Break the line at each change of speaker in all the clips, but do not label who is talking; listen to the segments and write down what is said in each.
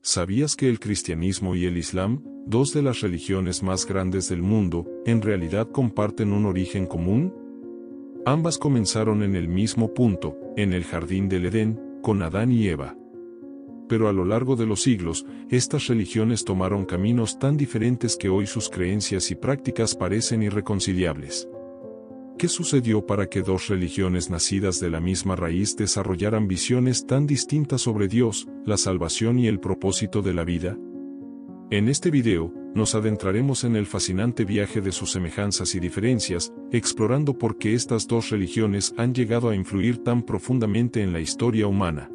¿Sabías que el cristianismo y el islam, dos de las religiones más grandes del mundo, en realidad comparten un origen común? Ambas comenzaron en el mismo punto, en el jardín del Edén, con Adán y Eva. Pero a lo largo de los siglos, estas religiones tomaron caminos tan diferentes que hoy sus creencias y prácticas parecen irreconciliables. ¿Qué sucedió para que dos religiones nacidas de la misma raíz desarrollaran visiones tan distintas sobre Dios, la salvación y el propósito de la vida? En este video, nos adentraremos en el fascinante viaje de sus semejanzas y diferencias, explorando por qué estas dos religiones han llegado a influir tan profundamente en la historia humana.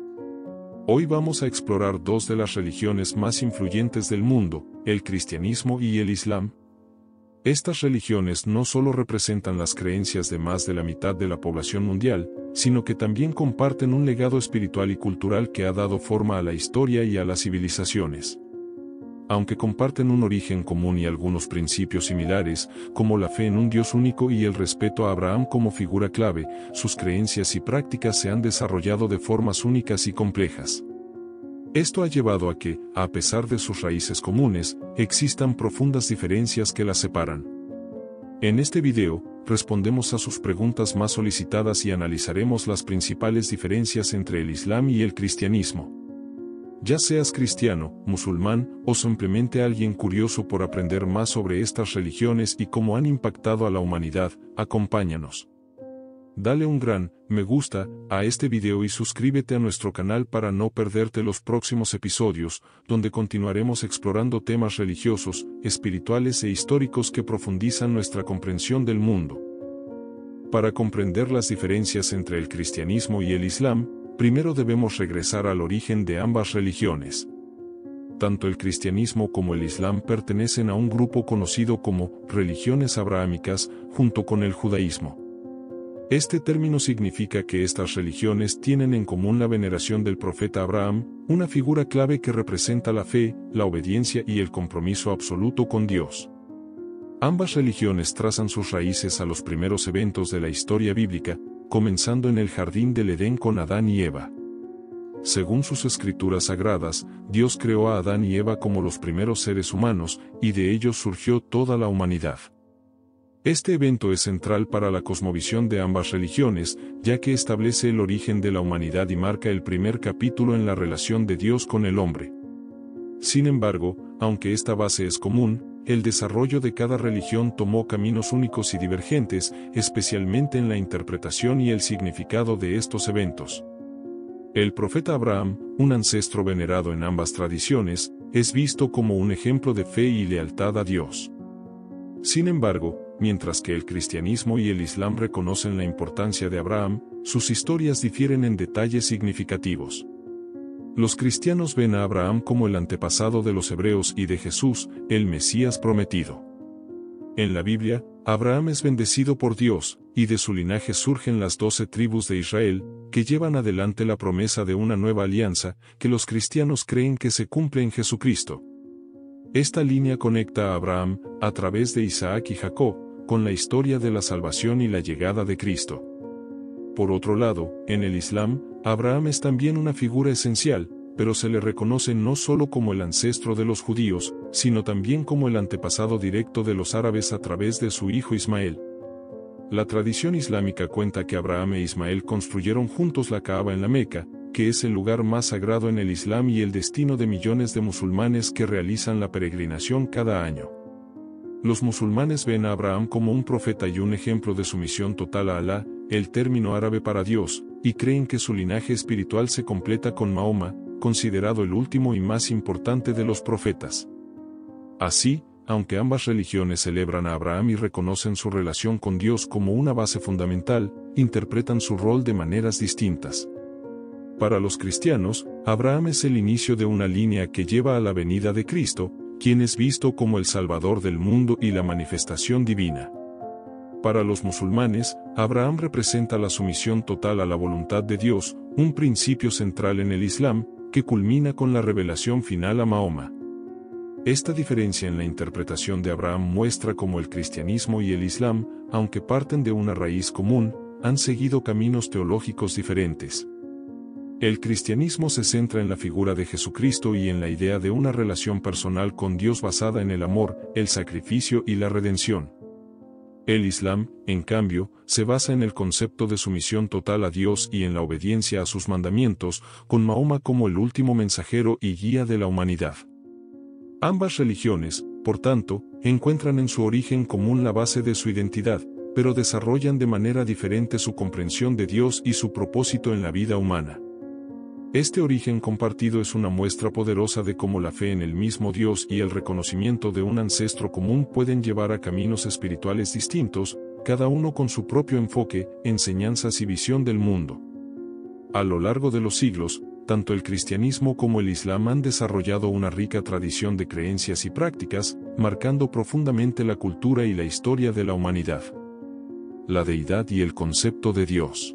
Hoy vamos a explorar dos de las religiones más influyentes del mundo, el cristianismo y el islam. Estas religiones no solo representan las creencias de más de la mitad de la población mundial, sino que también comparten un legado espiritual y cultural que ha dado forma a la historia y a las civilizaciones. Aunque comparten un origen común y algunos principios similares, como la fe en un Dios único y el respeto a Abraham como figura clave, sus creencias y prácticas se han desarrollado de formas únicas y complejas. Esto ha llevado a que, a pesar de sus raíces comunes, existan profundas diferencias que las separan. En este video, respondemos a sus preguntas más solicitadas y analizaremos las principales diferencias entre el Islam y el cristianismo. Ya seas cristiano, musulmán, o simplemente alguien curioso por aprender más sobre estas religiones y cómo han impactado a la humanidad, acompáñanos. Dale un gran me gusta a este video y suscríbete a nuestro canal para no perderte los próximos episodios, donde continuaremos explorando temas religiosos, espirituales e históricos que profundizan nuestra comprensión del mundo. Para comprender las diferencias entre el cristianismo y el islam, primero debemos regresar al origen de ambas religiones. Tanto el cristianismo como el islam pertenecen a un grupo conocido como religiones abrahámicas, junto con el judaísmo. Este término significa que estas religiones tienen en común la veneración del profeta Abraham, una figura clave que representa la fe, la obediencia y el compromiso absoluto con Dios. Ambas religiones trazan sus raíces a los primeros eventos de la historia bíblica, comenzando en el jardín del Edén con Adán y Eva. Según sus escrituras sagradas, Dios creó a Adán y Eva como los primeros seres humanos, y de ellos surgió toda la humanidad. Este evento es central para la cosmovisión de ambas religiones, ya que establece el origen de la humanidad y marca el primer capítulo en la relación de Dios con el hombre. Sin embargo, aunque esta base es común, el desarrollo de cada religión tomó caminos únicos y divergentes, especialmente en la interpretación y el significado de estos eventos. El profeta Abraham, un ancestro venerado en ambas tradiciones, es visto como un ejemplo de fe y lealtad a Dios. Sin embargo, mientras que el cristianismo y el islam reconocen la importancia de Abraham, sus historias difieren en detalles significativos. Los cristianos ven a Abraham como el antepasado de los hebreos y de Jesús, el Mesías prometido. En la Biblia, Abraham es bendecido por Dios, y de su linaje surgen las 12 tribus de Israel, que llevan adelante la promesa de una nueva alianza, que los cristianos creen que se cumple en Jesucristo. Esta línea conecta a Abraham, a través de Isaac y Jacob, con la historia de la salvación y la llegada de Cristo. Por otro lado, en el Islam, Abraham es también una figura esencial, pero se le reconoce no solo como el ancestro de los judíos, sino también como el antepasado directo de los árabes a través de su hijo Ismael. La tradición islámica cuenta que Abraham e Ismael construyeron juntos la Kaaba en la Meca, que es el lugar más sagrado en el Islam y el destino de millones de musulmanes que realizan la peregrinación cada año. Los musulmanes ven a Abraham como un profeta y un ejemplo de sumisión total a Alá, el término árabe para Dios, y creen que su linaje espiritual se completa con Mahoma, considerado el último y más importante de los profetas. Así, aunque ambas religiones celebran a Abraham y reconocen su relación con Dios como una base fundamental, interpretan su rol de maneras distintas. Para los cristianos, Abraham es el inicio de una línea que lleva a la venida de Cristo, quien es visto como el Salvador del mundo y la manifestación divina. Para los musulmanes, Abraham representa la sumisión total a la voluntad de Dios, un principio central en el Islam, que culmina con la revelación final a Mahoma. Esta diferencia en la interpretación de Abraham muestra cómo el cristianismo y el Islam, aunque parten de una raíz común, han seguido caminos teológicos diferentes. El cristianismo se centra en la figura de Jesucristo y en la idea de una relación personal con Dios basada en el amor, el sacrificio y la redención. El Islam, en cambio, se basa en el concepto de sumisión total a Dios y en la obediencia a sus mandamientos, con Mahoma como el último mensajero y guía de la humanidad. Ambas religiones, por tanto, encuentran en su origen común la base de su identidad, pero desarrollan de manera diferente su comprensión de Dios y su propósito en la vida humana. Este origen compartido es una muestra poderosa de cómo la fe en el mismo Dios y el reconocimiento de un ancestro común pueden llevar a caminos espirituales distintos, cada uno con su propio enfoque, enseñanzas y visión del mundo. A lo largo de los siglos, tanto el cristianismo como el islam han desarrollado una rica tradición de creencias y prácticas, marcando profundamente la cultura y la historia de la humanidad. La deidad y el concepto de Dios.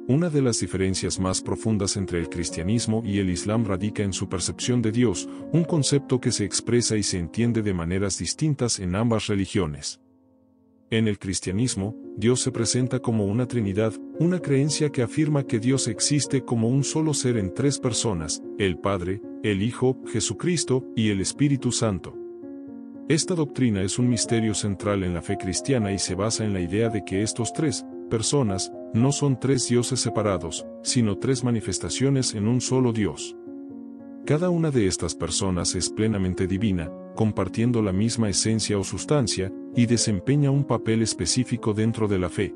Una de las diferencias más profundas entre el cristianismo y el islam radica en su percepción de Dios, un concepto que se expresa y se entiende de maneras distintas en ambas religiones. En el cristianismo, Dios se presenta como una Trinidad, una creencia que afirma que Dios existe como un solo ser en tres personas, el Padre, el Hijo, Jesucristo, y el Espíritu Santo. Esta doctrina es un misterio central en la fe cristiana y se basa en la idea de que estos tres personas no son tres dioses separados, sino tres manifestaciones en un solo Dios. Cada una de estas personas es plenamente divina, compartiendo la misma esencia o sustancia, y desempeña un papel específico dentro de la fe.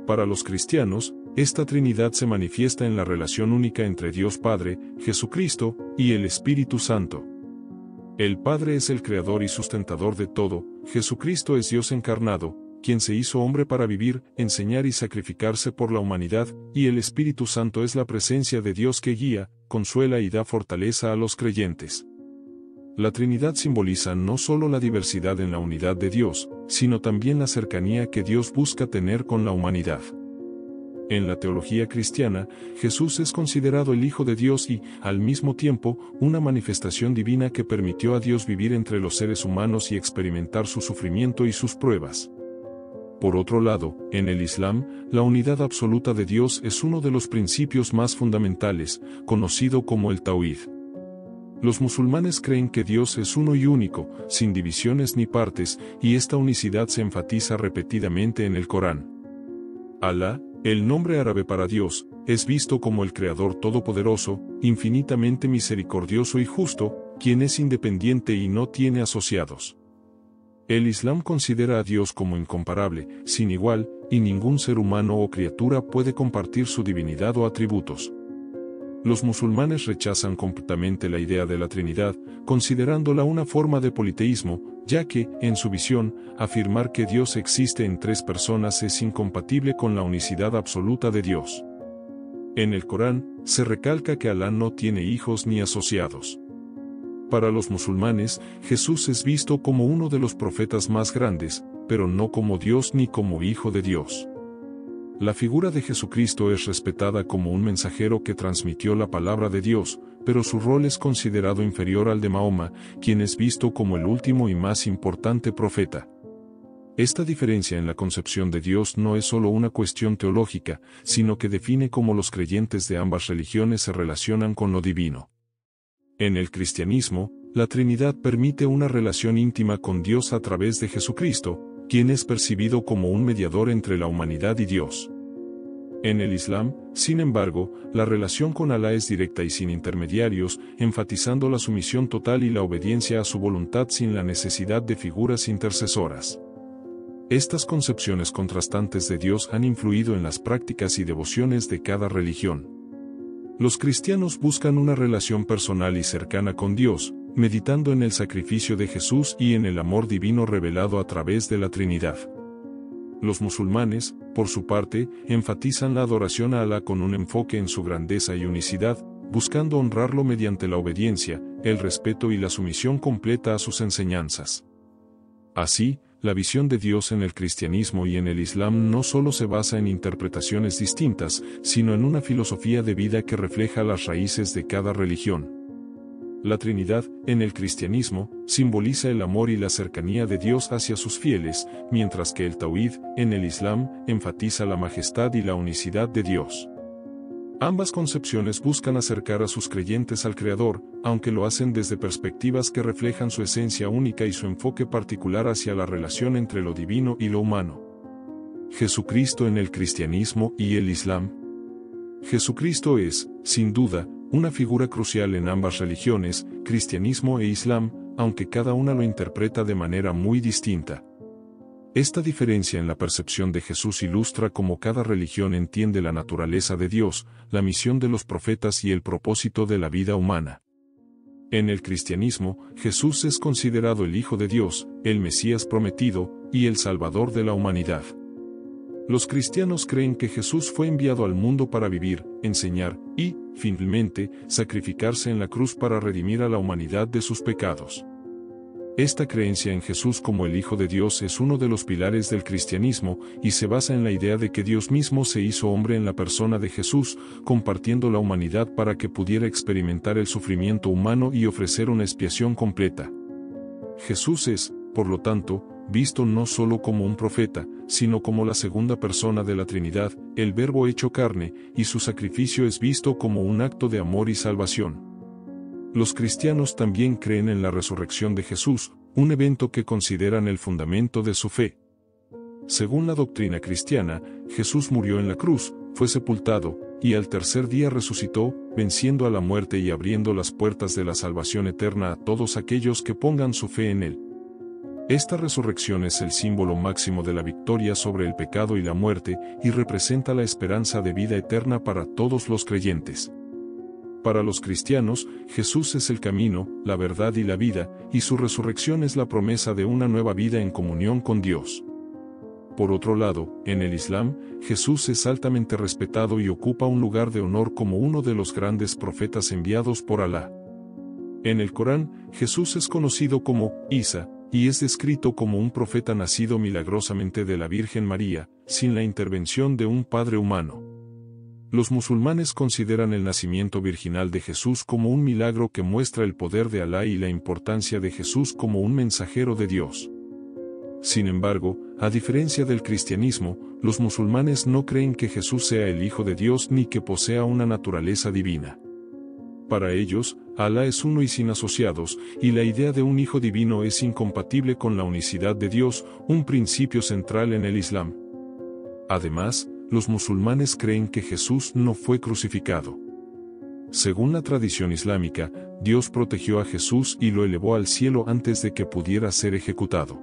Para los cristianos, esta Trinidad se manifiesta en la relación única entre Dios Padre, Jesucristo, y el Espíritu Santo. El Padre es el creador y sustentador de todo, Jesucristo es Dios encarnado, quien se hizo hombre para vivir, enseñar y sacrificarse por la humanidad, y el Espíritu Santo es la presencia de Dios que guía, consuela y da fortaleza a los creyentes. La Trinidad simboliza no solo la diversidad en la unidad de Dios, sino también la cercanía que Dios busca tener con la humanidad. En la teología cristiana, Jesús es considerado el Hijo de Dios y, al mismo tiempo, una manifestación divina que permitió a Dios vivir entre los seres humanos y experimentar su sufrimiento y sus pruebas. Por otro lado, en el Islam, la unidad absoluta de Dios es uno de los principios más fundamentales, conocido como el Tauhid. Los musulmanes creen que Dios es uno y único, sin divisiones ni partes, y esta unicidad se enfatiza repetidamente en el Corán. Alá, el nombre árabe para Dios, es visto como el Creador Todopoderoso, infinitamente misericordioso y justo, quien es independiente y no tiene asociados. El Islam considera a Dios como incomparable, sin igual, y ningún ser humano o criatura puede compartir su divinidad o atributos. Los musulmanes rechazan completamente la idea de la Trinidad, considerándola una forma de politeísmo, ya que, en su visión, afirmar que Dios existe en tres personas es incompatible con la unicidad absoluta de Dios. En el Corán, se recalca que Alá no tiene hijos ni asociados. Para los musulmanes, Jesús es visto como uno de los profetas más grandes, pero no como Dios ni como Hijo de Dios. La figura de Jesucristo es respetada como un mensajero que transmitió la palabra de Dios, pero su rol es considerado inferior al de Mahoma, quien es visto como el último y más importante profeta. Esta diferencia en la concepción de Dios no es solo una cuestión teológica, sino que define cómo los creyentes de ambas religiones se relacionan con lo divino. En el cristianismo, la Trinidad permite una relación íntima con Dios a través de Jesucristo, quien es percibido como un mediador entre la humanidad y Dios. En el Islam, sin embargo, la relación con Alá es directa y sin intermediarios, enfatizando la sumisión total y la obediencia a su voluntad sin la necesidad de figuras intercesoras. Estas concepciones contrastantes de Dios han influido en las prácticas y devociones de cada religión. Los cristianos buscan una relación personal y cercana con Dios, meditando en el sacrificio de Jesús y en el amor divino revelado a través de la Trinidad. Los musulmanes, por su parte, enfatizan la adoración a Alá con un enfoque en su grandeza y unicidad, buscando honrarlo mediante la obediencia, el respeto y la sumisión completa a sus enseñanzas. Así, la visión de Dios en el cristianismo y en el Islam no solo se basa en interpretaciones distintas, sino en una filosofía de vida que refleja las raíces de cada religión. La Trinidad, en el cristianismo, simboliza el amor y la cercanía de Dios hacia sus fieles, mientras que el Tauhid, en el Islam, enfatiza la majestad y la unicidad de Dios. Ambas concepciones buscan acercar a sus creyentes al Creador, aunque lo hacen desde perspectivas que reflejan su esencia única y su enfoque particular hacia la relación entre lo divino y lo humano. Jesucristo en el cristianismo y el Islam. Jesucristo es, sin duda, una figura crucial en ambas religiones, cristianismo e Islam, aunque cada una lo interpreta de manera muy distinta. Esta diferencia en la percepción de Jesús ilustra cómo cada religión entiende la naturaleza de Dios, la misión de los profetas y el propósito de la vida humana. En el cristianismo, Jesús es considerado el Hijo de Dios, el Mesías prometido, y el Salvador de la humanidad. Los cristianos creen que Jesús fue enviado al mundo para vivir, enseñar, y, finalmente, sacrificarse en la cruz para redimir a la humanidad de sus pecados. Esta creencia en Jesús como el Hijo de Dios es uno de los pilares del cristianismo y se basa en la idea de que Dios mismo se hizo hombre en la persona de Jesús, compartiendo la humanidad para que pudiera experimentar el sufrimiento humano y ofrecer una expiación completa. Jesús es, por lo tanto, visto no solo como un profeta, sino como la segunda persona de la Trinidad, el Verbo hecho carne, y su sacrificio es visto como un acto de amor y salvación. Los cristianos también creen en la resurrección de Jesús, un evento que consideran el fundamento de su fe. Según la doctrina cristiana, Jesús murió en la cruz, fue sepultado, y al tercer día resucitó, venciendo a la muerte y abriendo las puertas de la salvación eterna a todos aquellos que pongan su fe en él. Esta resurrección es el símbolo máximo de la victoria sobre el pecado y la muerte, y representa la esperanza de vida eterna para todos los creyentes. Para los cristianos, Jesús es el camino, la verdad y la vida, y su resurrección es la promesa de una nueva vida en comunión con Dios. Por otro lado, en el Islam, Jesús es altamente respetado y ocupa un lugar de honor como uno de los grandes profetas enviados por Alá. En el Corán, Jesús es conocido como Isa, y es descrito como un profeta nacido milagrosamente de la Virgen María, sin la intervención de un padre humano. Los musulmanes consideran el nacimiento virginal de Jesús como un milagro que muestra el poder de Alá y la importancia de Jesús como un mensajero de Dios. Sin embargo, a diferencia del cristianismo, los musulmanes no creen que Jesús sea el Hijo de Dios ni que posea una naturaleza divina. Para ellos, Alá es uno y sin asociados, y la idea de un Hijo divino es incompatible con la unicidad de Dios, un principio central en el Islam. Además, los musulmanes creen que Jesús no fue crucificado. Según la tradición islámica, Dios protegió a Jesús y lo elevó al cielo antes de que pudiera ser ejecutado.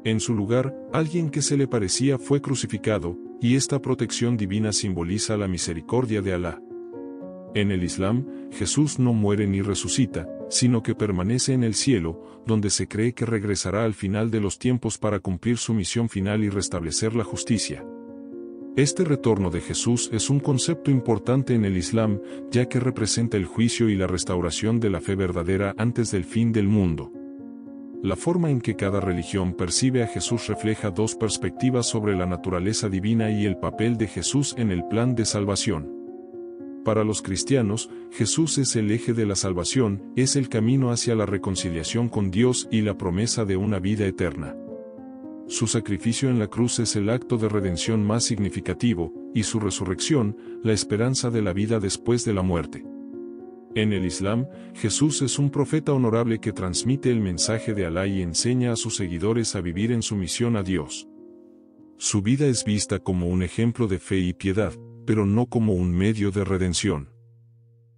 En su lugar, alguien que se le parecía fue crucificado, y esta protección divina simboliza la misericordia de Alá. En el Islam, Jesús no muere ni resucita, sino que permanece en el cielo, donde se cree que regresará al final de los tiempos para cumplir su misión final y restablecer la justicia. Este retorno de Jesús es un concepto importante en el Islam, ya que representa el juicio y la restauración de la fe verdadera antes del fin del mundo. La forma en que cada religión percibe a Jesús refleja dos perspectivas sobre la naturaleza divina y el papel de Jesús en el plan de salvación. Para los cristianos, Jesús es el eje de la salvación, es el camino hacia la reconciliación con Dios y la promesa de una vida eterna. Su sacrificio en la cruz es el acto de redención más significativo, y su resurrección, la esperanza de la vida después de la muerte. En el Islam, Jesús es un profeta honorable que transmite el mensaje de Alá y enseña a sus seguidores a vivir en sumisión a Dios. Su vida es vista como un ejemplo de fe y piedad, pero no como un medio de redención.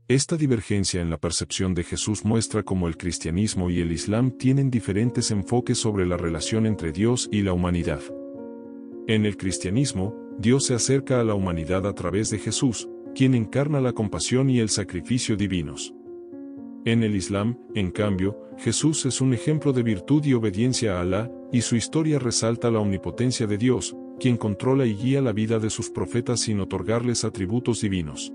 Esta divergencia en la percepción de Jesús muestra cómo el cristianismo y el Islam tienen diferentes enfoques sobre la relación entre Dios y la humanidad. En el cristianismo, Dios se acerca a la humanidad a través de Jesús, quien encarna la compasión y el sacrificio divinos. En el Islam, en cambio, Jesús es un ejemplo de virtud y obediencia a Alá, y su historia resalta la omnipotencia de Dios, quien controla y guía la vida de sus profetas sin otorgarles atributos divinos.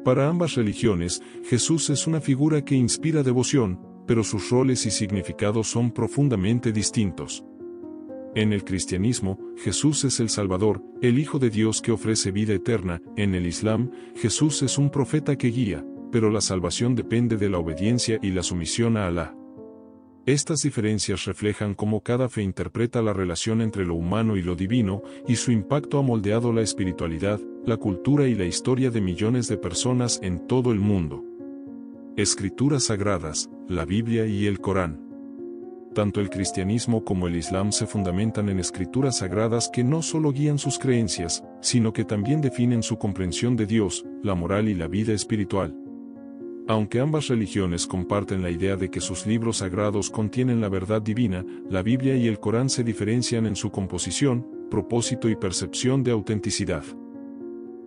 Para ambas religiones, Jesús es una figura que inspira devoción, pero sus roles y significados son profundamente distintos. En el cristianismo, Jesús es el Salvador, el Hijo de Dios que ofrece vida eterna. En el Islam, Jesús es un profeta que guía, pero la salvación depende de la obediencia y la sumisión a Alá. Estas diferencias reflejan cómo cada fe interpreta la relación entre lo humano y lo divino, y su impacto ha moldeado la espiritualidad, la cultura y la historia de millones de personas en todo el mundo. Escrituras sagradas, la Biblia y el Corán. Tanto el cristianismo como el islam se fundamentan en escrituras sagradas que no solo guían sus creencias, sino que también definen su comprensión de Dios, la moral y la vida espiritual. Aunque ambas religiones comparten la idea de que sus libros sagrados contienen la verdad divina, la Biblia y el Corán se diferencian en su composición, propósito y percepción de autenticidad.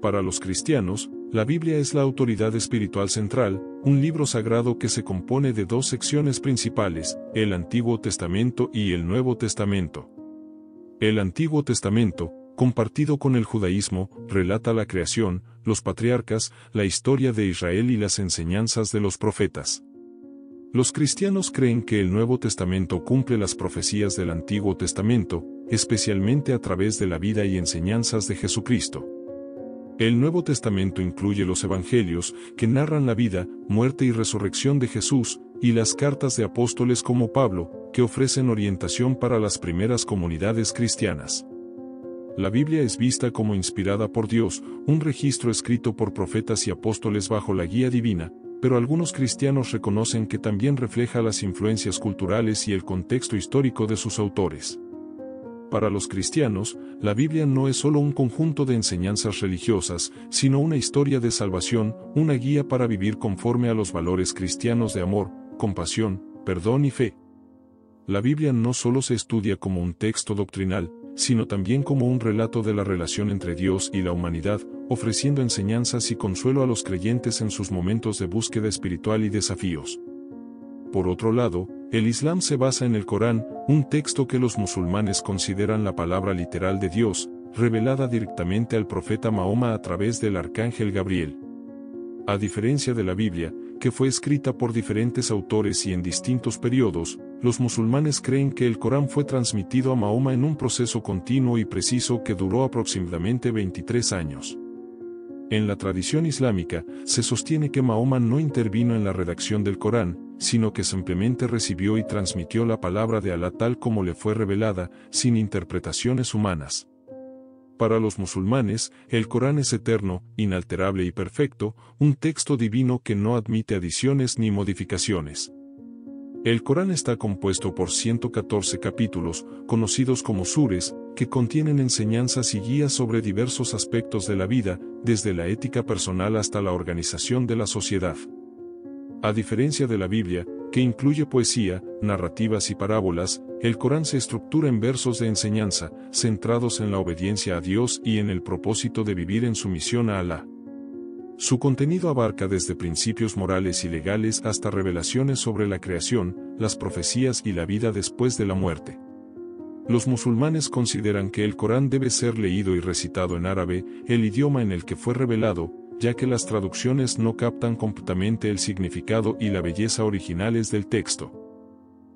Para los cristianos, la Biblia es la autoridad espiritual central, un libro sagrado que se compone de dos secciones principales, el Antiguo Testamento y el Nuevo Testamento. El Antiguo Testamento, compartido con el judaísmo, relata la creación, los patriarcas, la historia de Israel y las enseñanzas de los profetas. Los cristianos creen que el Nuevo Testamento cumple las profecías del Antiguo Testamento, especialmente a través de la vida y enseñanzas de Jesucristo. El Nuevo Testamento incluye los Evangelios, que narran la vida, muerte y resurrección de Jesús, y las cartas de apóstoles como Pablo, que ofrecen orientación para las primeras comunidades cristianas. La Biblia es vista como inspirada por Dios, un registro escrito por profetas y apóstoles bajo la guía divina, pero algunos cristianos reconocen que también refleja las influencias culturales y el contexto histórico de sus autores. Para los cristianos, la Biblia no es solo un conjunto de enseñanzas religiosas, sino una historia de salvación, una guía para vivir conforme a los valores cristianos de amor, compasión, perdón y fe. La Biblia no solo se estudia como un texto doctrinal, sino también como un relato de la relación entre Dios y la humanidad, ofreciendo enseñanzas y consuelo a los creyentes en sus momentos de búsqueda espiritual y desafíos. Por otro lado, el Islam se basa en el Corán, un texto que los musulmanes consideran la palabra literal de Dios, revelada directamente al profeta Mahoma a través del arcángel Gabriel. A diferencia de la Biblia, que fue escrita por diferentes autores y en distintos periodos, los musulmanes creen que el Corán fue transmitido a Mahoma en un proceso continuo y preciso que duró aproximadamente 23 años. En la tradición islámica, se sostiene que Mahoma no intervino en la redacción del Corán, sino que simplemente recibió y transmitió la palabra de Alá tal como le fue revelada, sin interpretaciones humanas. Para los musulmanes, el Corán es eterno, inalterable y perfecto, un texto divino que no admite adiciones ni modificaciones. El Corán está compuesto por 114 capítulos, conocidos como sures, que contienen enseñanzas y guías sobre diversos aspectos de la vida, desde la ética personal hasta la organización de la sociedad. A diferencia de la Biblia, que incluye poesía, narrativas y parábolas, el Corán se estructura en versos de enseñanza, centrados en la obediencia a Dios y en el propósito de vivir en sumisión a Alá. Su contenido abarca desde principios morales y legales hasta revelaciones sobre la creación, las profecías y la vida después de la muerte. Los musulmanes consideran que el Corán debe ser leído y recitado en árabe, el idioma en el que fue revelado, ya que las traducciones no captan completamente el significado y la belleza originales del texto.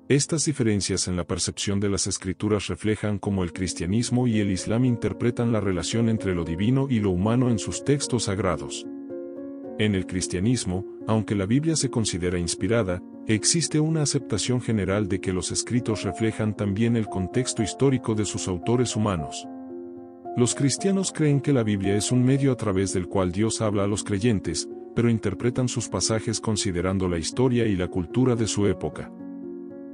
Estas diferencias en la percepción de las escrituras reflejan cómo el cristianismo y el islam interpretan la relación entre lo divino y lo humano en sus textos sagrados. En el cristianismo, aunque la Biblia se considera inspirada, existe una aceptación general de que los escritos reflejan también el contexto histórico de sus autores humanos. Los cristianos creen que la Biblia es un medio a través del cual Dios habla a los creyentes, pero interpretan sus pasajes considerando la historia y la cultura de su época.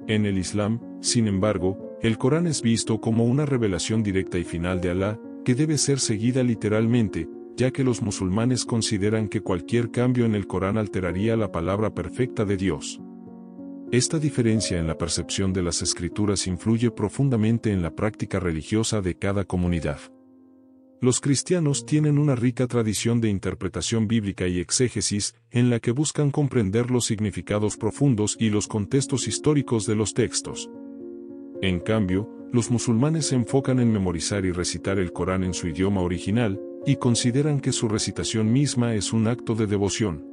En el Islam, sin embargo, el Corán es visto como una revelación directa y final de Alá, que debe ser seguida literalmente, ya que los musulmanes consideran que cualquier cambio en el Corán alteraría la palabra perfecta de Dios. Esta diferencia en la percepción de las escrituras influye profundamente en la práctica religiosa de cada comunidad. Los cristianos tienen una rica tradición de interpretación bíblica y exégesis, en la que buscan comprender los significados profundos y los contextos históricos de los textos. En cambio, los musulmanes se enfocan en memorizar y recitar el Corán en su idioma original, y consideran que su recitación misma es un acto de devoción.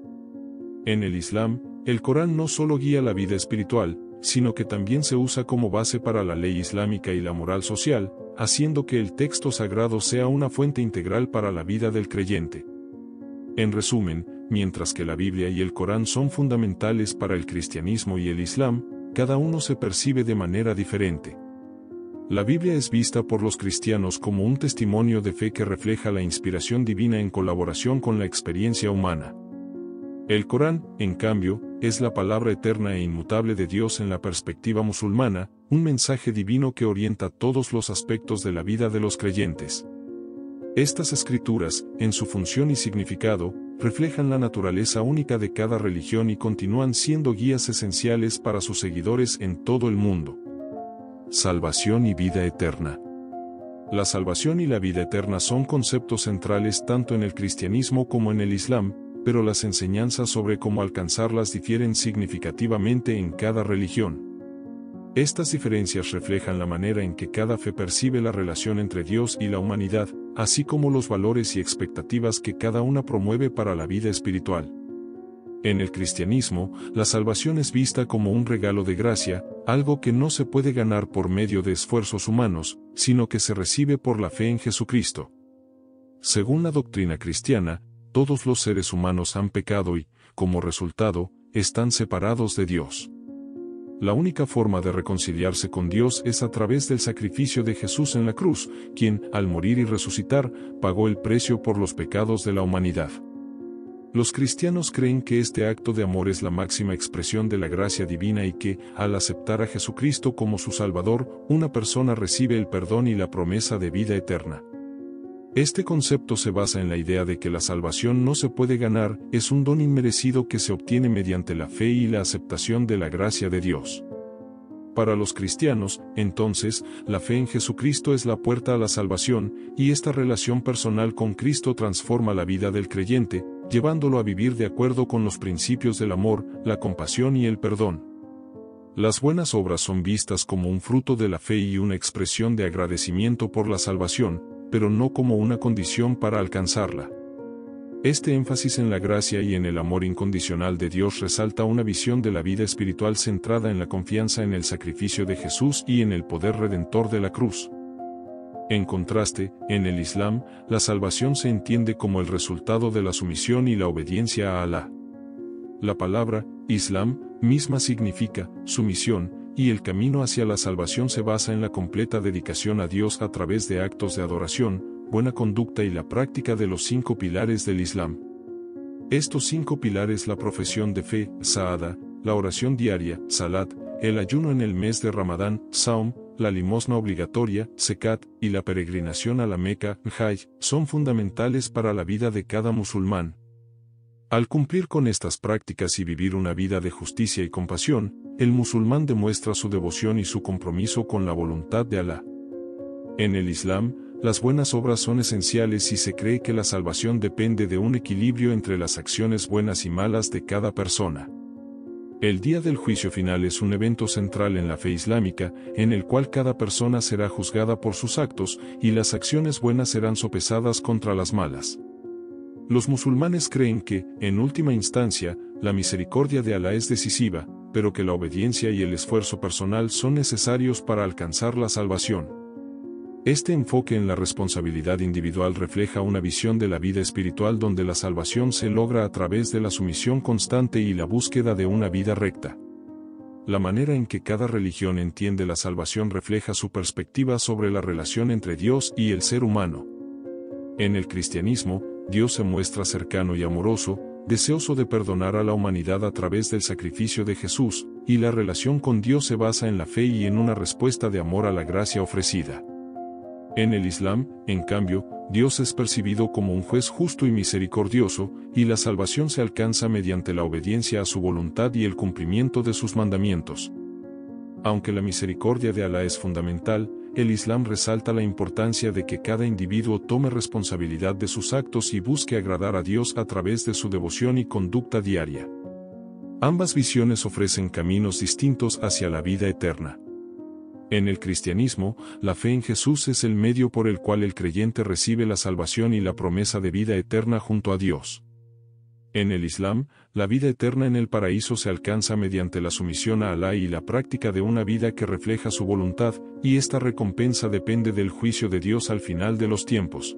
En el Islam, el Corán no solo guía la vida espiritual, sino que también se usa como base para la ley islámica y la moral social, haciendo que el texto sagrado sea una fuente integral para la vida del creyente. En resumen, mientras que la Biblia y el Corán son fundamentales para el cristianismo y el Islam, cada uno se percibe de manera diferente. La Biblia es vista por los cristianos como un testimonio de fe que refleja la inspiración divina en colaboración con la experiencia humana. El Corán, en cambio, es la palabra eterna e inmutable de Dios en la perspectiva musulmana, un mensaje divino que orienta todos los aspectos de la vida de los creyentes. Estas escrituras, en su función y significado, reflejan la naturaleza única de cada religión y continúan siendo guías esenciales para sus seguidores en todo el mundo. Salvación y vida eterna. La salvación y la vida eterna son conceptos centrales tanto en el cristianismo como en el islam, pero las enseñanzas sobre cómo alcanzarlas difieren significativamente en cada religión. Estas diferencias reflejan la manera en que cada fe percibe la relación entre Dios y la humanidad, así como los valores y expectativas que cada una promueve para la vida espiritual. En el cristianismo, la salvación es vista como un regalo de gracia, algo que no se puede ganar por medio de esfuerzos humanos, sino que se recibe por la fe en Jesucristo. Según la doctrina cristiana, todos los seres humanos han pecado y, como resultado, están separados de Dios. La única forma de reconciliarse con Dios es a través del sacrificio de Jesús en la cruz, quien, al morir y resucitar, pagó el precio por los pecados de la humanidad. Los cristianos creen que este acto de amor es la máxima expresión de la gracia divina y que, al aceptar a Jesucristo como su Salvador, una persona recibe el perdón y la promesa de vida eterna. Este concepto se basa en la idea de que la salvación no se puede ganar, es un don inmerecido que se obtiene mediante la fe y la aceptación de la gracia de Dios. Para los cristianos, entonces, la fe en Jesucristo es la puerta a la salvación, y esta relación personal con Cristo transforma la vida del creyente, llevándolo a vivir de acuerdo con los principios del amor, la compasión y el perdón. Las buenas obras son vistas como un fruto de la fe y una expresión de agradecimiento por la salvación, pero no como una condición para alcanzarla. Este énfasis en la gracia y en el amor incondicional de Dios resalta una visión de la vida espiritual centrada en la confianza en el sacrificio de Jesús y en el poder redentor de la cruz. En contraste, en el Islam, la salvación se entiende como el resultado de la sumisión y la obediencia a Alá. La palabra, Islam, misma significa, sumisión, y el camino hacia la salvación se basa en la completa dedicación a Dios a través de actos de adoración, buena conducta y la práctica de los 5 pilares del Islam. Estos 5 pilares: la profesión de fe, Saada, la oración diaria, Salat, el ayuno en el mes de Ramadán, Saum, la limosna obligatoria, Zekat, y la peregrinación a la Meca, Hajj, son fundamentales para la vida de cada musulmán. Al cumplir con estas prácticas y vivir una vida de justicia y compasión, el musulmán demuestra su devoción y su compromiso con la voluntad de Alá. En el Islam, las buenas obras son esenciales y se cree que la salvación depende de un equilibrio entre las acciones buenas y malas de cada persona. El día del juicio final es un evento central en la fe islámica, en el cual cada persona será juzgada por sus actos, y las acciones buenas serán sopesadas contra las malas. Los musulmanes creen que, en última instancia, la misericordia de Alá es decisiva, pero que la obediencia y el esfuerzo personal son necesarios para alcanzar la salvación. Este enfoque en la responsabilidad individual refleja una visión de la vida espiritual donde la salvación se logra a través de la sumisión constante y la búsqueda de una vida recta. La manera en que cada religión entiende la salvación refleja su perspectiva sobre la relación entre Dios y el ser humano. En el cristianismo, Dios se muestra cercano y amoroso, deseoso de perdonar a la humanidad a través del sacrificio de Jesús, y la relación con Dios se basa en la fe y en una respuesta de amor a la gracia ofrecida. En el Islam, en cambio, Dios es percibido como un juez justo y misericordioso, y la salvación se alcanza mediante la obediencia a su voluntad y el cumplimiento de sus mandamientos. Aunque la misericordia de Alá es fundamental, el Islam resalta la importancia de que cada individuo tome responsabilidad de sus actos y busque agradar a Dios a través de su devoción y conducta diaria. Ambas visiones ofrecen caminos distintos hacia la vida eterna. En el cristianismo, la fe en Jesús es el medio por el cual el creyente recibe la salvación y la promesa de vida eterna junto a Dios. En el Islam, la vida eterna en el paraíso se alcanza mediante la sumisión a Alá y la práctica de una vida que refleja su voluntad, y esta recompensa depende del juicio de Dios al final de los tiempos.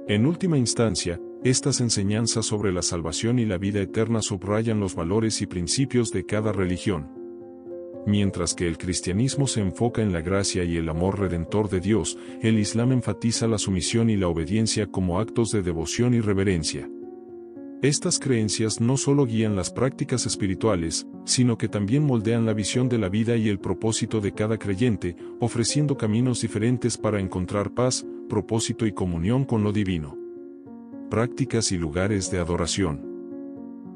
En última instancia, estas enseñanzas sobre la salvación y la vida eterna subrayan los valores y principios de cada religión. Mientras que el cristianismo se enfoca en la gracia y el amor redentor de Dios, el Islam enfatiza la sumisión y la obediencia como actos de devoción y reverencia. Estas creencias no solo guían las prácticas espirituales, sino que también moldean la visión de la vida y el propósito de cada creyente, ofreciendo caminos diferentes para encontrar paz, propósito y comunión con lo divino. Prácticas y lugares de adoración.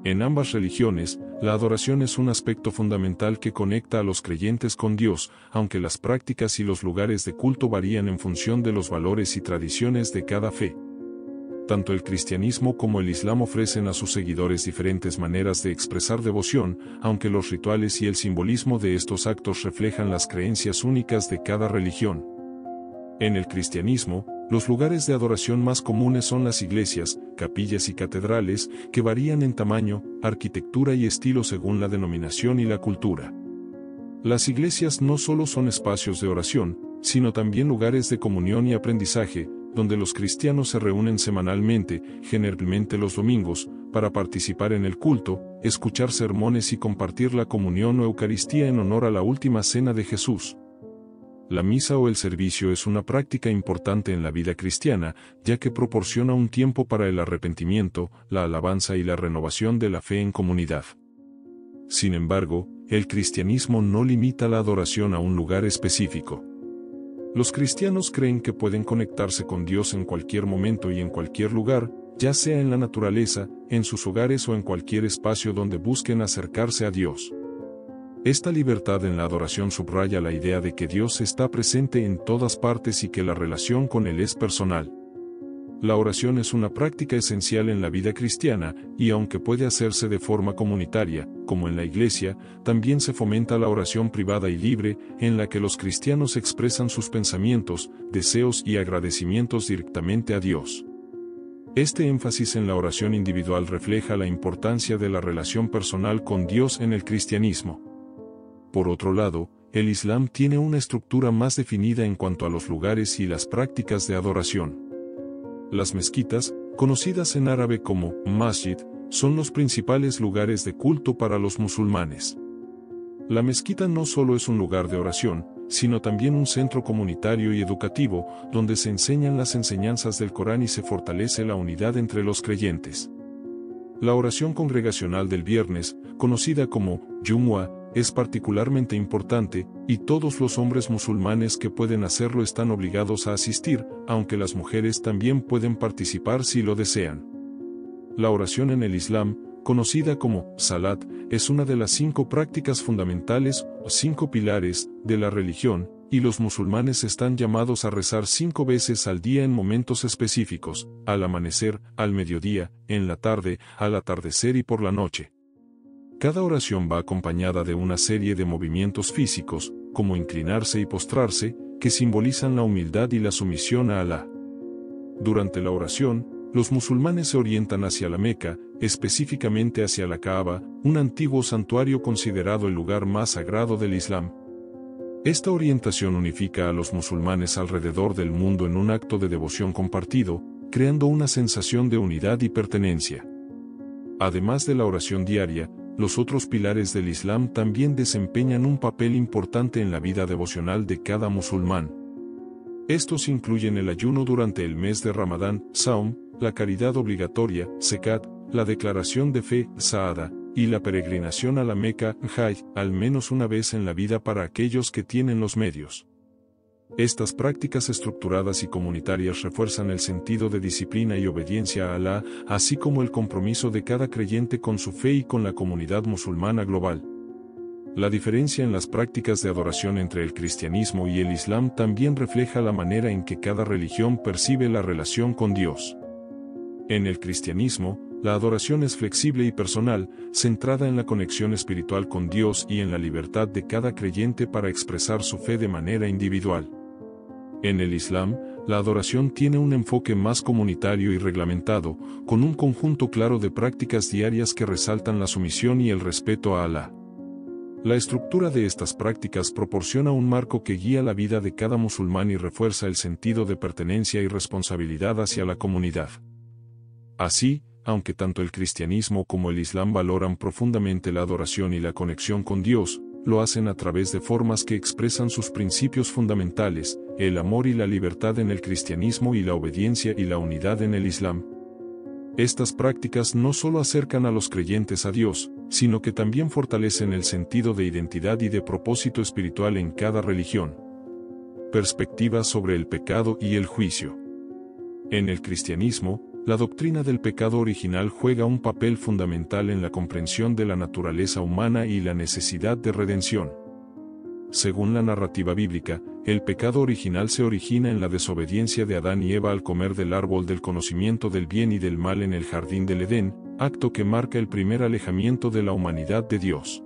En ambas religiones, la adoración es un aspecto fundamental que conecta a los creyentes con Dios, aunque las prácticas y los lugares de culto varían en función de los valores y tradiciones de cada fe. Tanto el cristianismo como el islam ofrecen a sus seguidores diferentes maneras de expresar devoción, aunque los rituales y el simbolismo de estos actos reflejan las creencias únicas de cada religión. En el cristianismo, los lugares de adoración más comunes son las iglesias, capillas y catedrales, que varían en tamaño, arquitectura y estilo según la denominación y la cultura. Las iglesias no solo son espacios de oración, sino también lugares de comunión y aprendizaje, donde los cristianos se reúnen semanalmente, generalmente los domingos, para participar en el culto, escuchar sermones y compartir la comunión o Eucaristía en honor a la última cena de Jesús. La misa o el servicio es una práctica importante en la vida cristiana, ya que proporciona un tiempo para el arrepentimiento, la alabanza y la renovación de la fe en comunidad. Sin embargo, el cristianismo no limita la adoración a un lugar específico. Los cristianos creen que pueden conectarse con Dios en cualquier momento y en cualquier lugar, ya sea en la naturaleza, en sus hogares o en cualquier espacio donde busquen acercarse a Dios. Esta libertad en la adoración subraya la idea de que Dios está presente en todas partes y que la relación con Él es personal. La oración es una práctica esencial en la vida cristiana, y aunque puede hacerse de forma comunitaria, como en la iglesia, también se fomenta la oración privada y libre, en la que los cristianos expresan sus pensamientos, deseos y agradecimientos directamente a Dios. Este énfasis en la oración individual refleja la importancia de la relación personal con Dios en el cristianismo. Por otro lado, el Islam tiene una estructura más definida en cuanto a los lugares y las prácticas de adoración. Las mezquitas, conocidas en árabe como masjid, son los principales lugares de culto para los musulmanes. La mezquita no solo es un lugar de oración, sino también un centro comunitario y educativo, donde se enseñan las enseñanzas del Corán y se fortalece la unidad entre los creyentes. La oración congregacional del viernes, conocida como Jumu'ah, es particularmente importante, y todos los hombres musulmanes que pueden hacerlo están obligados a asistir, aunque las mujeres también pueden participar si lo desean. La oración en el Islam, conocida como Salat, es una de las 5 prácticas fundamentales o 5 pilares de la religión, y los musulmanes están llamados a rezar 5 veces al día en momentos específicos, al amanecer, al mediodía, en la tarde, al atardecer y por la noche. Cada oración va acompañada de una serie de movimientos físicos, como inclinarse y postrarse, que simbolizan la humildad y la sumisión a Alá. Durante la oración, los musulmanes se orientan hacia la Meca, específicamente hacia la Kaaba, un antiguo santuario considerado el lugar más sagrado del Islam. Esta orientación unifica a los musulmanes alrededor del mundo en un acto de devoción compartido, creando una sensación de unidad y pertenencia. Además de la oración diaria, los otros pilares del Islam también desempeñan un papel importante en la vida devocional de cada musulmán. Estos incluyen el ayuno durante el mes de Ramadán, Saum, la caridad obligatoria, Zekat, la declaración de fe, Saada, y la peregrinación a la Meca, Hajj, al menos una vez en la vida para aquellos que tienen los medios. Estas prácticas estructuradas y comunitarias refuerzan el sentido de disciplina y obediencia a Alá, así como el compromiso de cada creyente con su fe y con la comunidad musulmana global. La diferencia en las prácticas de adoración entre el cristianismo y el Islam también refleja la manera en que cada religión percibe la relación con Dios. En el cristianismo, la adoración es flexible y personal, centrada en la conexión espiritual con Dios y en la libertad de cada creyente para expresar su fe de manera individual. En el Islam, la adoración tiene un enfoque más comunitario y reglamentado, con un conjunto claro de prácticas diarias que resaltan la sumisión y el respeto a Alá. La estructura de estas prácticas proporciona un marco que guía la vida de cada musulmán y refuerza el sentido de pertenencia y responsabilidad hacia la comunidad. Así, aunque tanto el cristianismo como el Islam valoran profundamente la adoración y la conexión con Dios, lo hacen a través de formas que expresan sus principios fundamentales, el amor y la libertad en el cristianismo y la obediencia y la unidad en el Islam. Estas prácticas no solo acercan a los creyentes a Dios, sino que también fortalecen el sentido de identidad y de propósito espiritual en cada religión. Perspectiva sobre el pecado y el juicio. En el cristianismo, la doctrina del pecado original juega un papel fundamental en la comprensión de la naturaleza humana y la necesidad de redención. Según la narrativa bíblica, el pecado original se origina en la desobediencia de Adán y Eva al comer del árbol del conocimiento del bien y del mal en el jardín del Edén, acto que marca el primer alejamiento de la humanidad de Dios.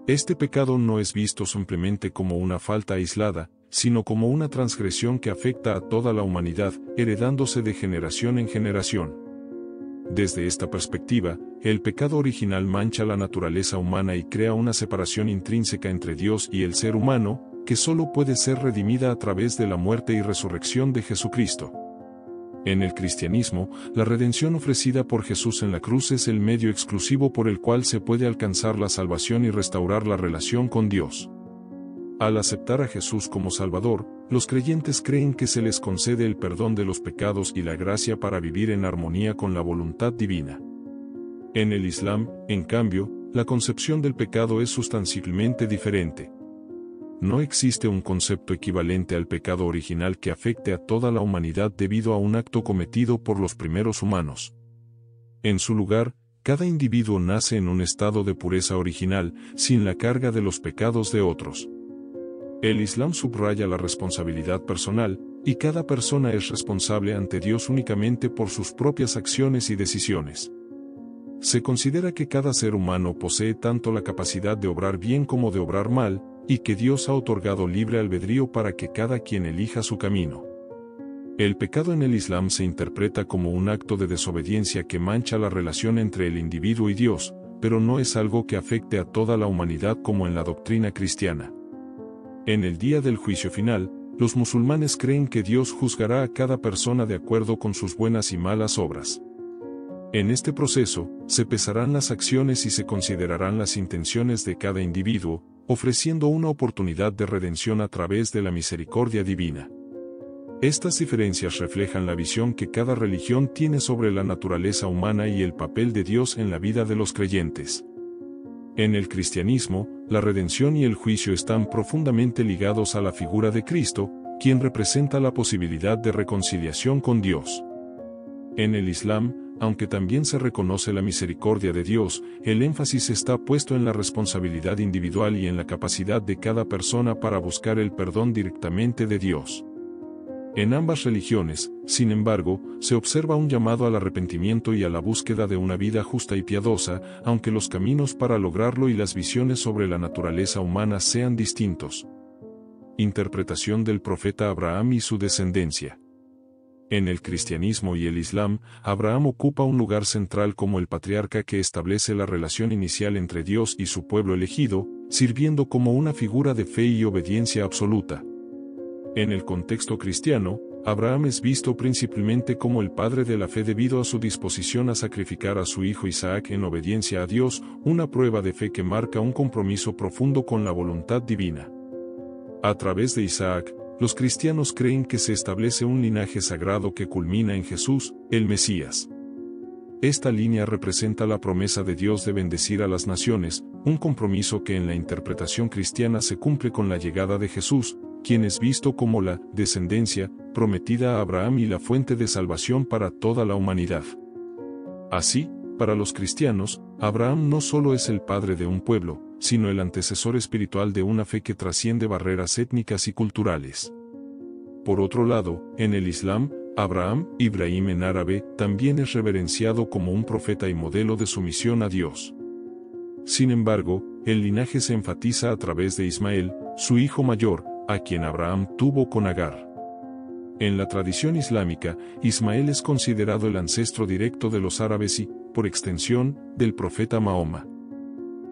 Este pecado no es visto simplemente como una falta aislada, sino como una transgresión que afecta a toda la humanidad, heredándose de generación en generación. Desde esta perspectiva, el pecado original mancha la naturaleza humana y crea una separación intrínseca entre Dios y el ser humano, que solo puede ser redimida a través de la muerte y resurrección de Jesucristo. En el cristianismo, la redención ofrecida por Jesús en la cruz es el medio exclusivo por el cual se puede alcanzar la salvación y restaurar la relación con Dios. Al aceptar a Jesús como Salvador, los creyentes creen que se les concede el perdón de los pecados y la gracia para vivir en armonía con la voluntad divina. En el Islam, en cambio, la concepción del pecado es sustancialmente diferente. No existe un concepto equivalente al pecado original que afecte a toda la humanidad debido a un acto cometido por los primeros humanos. En su lugar, cada individuo nace en un estado de pureza original, sin la carga de los pecados de otros. El Islam subraya la responsabilidad personal, y cada persona es responsable ante Dios únicamente por sus propias acciones y decisiones. Se considera que cada ser humano posee tanto la capacidad de obrar bien como de obrar mal, y que Dios ha otorgado libre albedrío para que cada quien elija su camino. El pecado en el Islam se interpreta como un acto de desobediencia que mancha la relación entre el individuo y Dios, pero no es algo que afecte a toda la humanidad como en la doctrina cristiana. En el día del juicio final, los musulmanes creen que Dios juzgará a cada persona de acuerdo con sus buenas y malas obras. En este proceso, se pesarán las acciones y se considerarán las intenciones de cada individuo, ofreciendo una oportunidad de redención a través de la misericordia divina. Estas diferencias reflejan la visión que cada religión tiene sobre la naturaleza humana y el papel de Dios en la vida de los creyentes. En el cristianismo, la redención y el juicio están profundamente ligados a la figura de Cristo, quien representa la posibilidad de reconciliación con Dios. En el Islam, aunque también se reconoce la misericordia de Dios, el énfasis está puesto en la responsabilidad individual y en la capacidad de cada persona para buscar el perdón directamente de Dios. En ambas religiones, sin embargo, se observa un llamado al arrepentimiento y a la búsqueda de una vida justa y piadosa, aunque los caminos para lograrlo y las visiones sobre la naturaleza humana sean distintos. Interpretación del profeta Abraham y su descendencia. En el cristianismo y el Islam, Abraham ocupa un lugar central como el patriarca que establece la relación inicial entre Dios y su pueblo elegido, sirviendo como una figura de fe y obediencia absoluta. En el contexto cristiano, Abraham es visto principalmente como el padre de la fe debido a su disposición a sacrificar a su hijo Isaac en obediencia a Dios, una prueba de fe que marca un compromiso profundo con la voluntad divina. A través de Isaac, los cristianos creen que se establece un linaje sagrado que culmina en Jesús, el Mesías. Esta línea representa la promesa de Dios de bendecir a las naciones, un compromiso que en la interpretación cristiana se cumple con la llegada de Jesús, quien es visto como la descendencia prometida a Abraham y la fuente de salvación para toda la humanidad. Así, para los cristianos, Abraham no solo es el padre de un pueblo, sino el antecesor espiritual de una fe que trasciende barreras étnicas y culturales. Por otro lado, en el Islam, Abraham, Ibrahim en árabe, también es reverenciado como un profeta y modelo de sumisión a Dios. Sin embargo, el linaje se enfatiza a través de Ismael, su hijo mayor, a quien Abraham tuvo con Agar. En la tradición islámica, Ismael es considerado el ancestro directo de los árabes y, por extensión, del profeta Mahoma.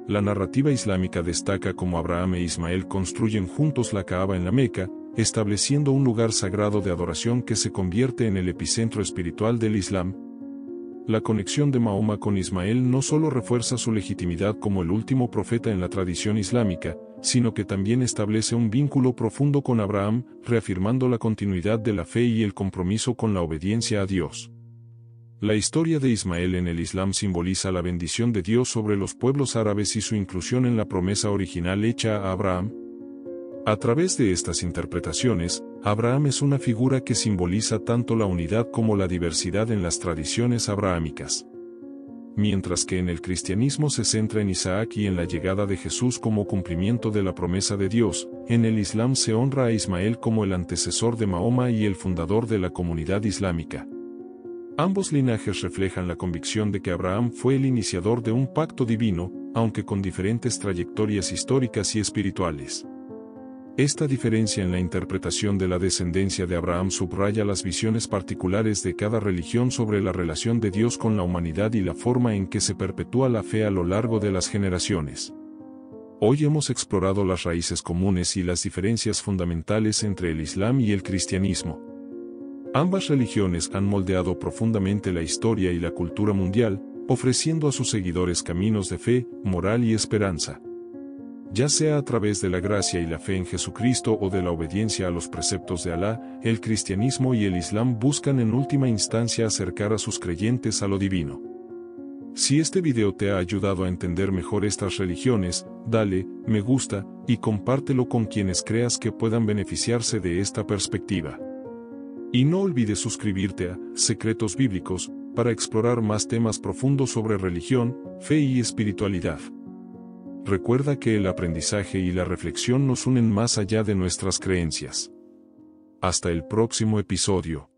La narrativa islámica destaca cómo Abraham e Ismael construyen juntos la Kaaba en la Meca, estableciendo un lugar sagrado de adoración que se convierte en el epicentro espiritual del Islam. La conexión de Mahoma con Ismael no solo refuerza su legitimidad como el último profeta en la tradición islámica, sino que también establece un vínculo profundo con Abraham, reafirmando la continuidad de la fe y el compromiso con la obediencia a Dios. La historia de Ismael en el Islam simboliza la bendición de Dios sobre los pueblos árabes y su inclusión en la promesa original hecha a Abraham. A través de estas interpretaciones, Abraham es una figura que simboliza tanto la unidad como la diversidad en las tradiciones abrahámicas. Mientras que en el cristianismo se centra en Isaac y en la llegada de Jesús como cumplimiento de la promesa de Dios, en el Islam se honra a Ismael como el antecesor de Mahoma y el fundador de la comunidad islámica. Ambos linajes reflejan la convicción de que Abraham fue el iniciador de un pacto divino, aunque con diferentes trayectorias históricas y espirituales. Esta diferencia en la interpretación de la descendencia de Abraham subraya las visiones particulares de cada religión sobre la relación de Dios con la humanidad y la forma en que se perpetúa la fe a lo largo de las generaciones. Hoy hemos explorado las raíces comunes y las diferencias fundamentales entre el Islam y el cristianismo. Ambas religiones han moldeado profundamente la historia y la cultura mundial, ofreciendo a sus seguidores caminos de fe, moral y esperanza. Ya sea a través de la gracia y la fe en Jesucristo o de la obediencia a los preceptos de Alá, el cristianismo y el Islam buscan en última instancia acercar a sus creyentes a lo divino. Si este video te ha ayudado a entender mejor estas religiones, dale me gusta y compártelo con quienes creas que puedan beneficiarse de esta perspectiva. Y no olvides suscribirte a Secretos Bíblicos para explorar más temas profundos sobre religión, fe y espiritualidad. Recuerda que el aprendizaje y la reflexión nos unen más allá de nuestras creencias. Hasta el próximo episodio.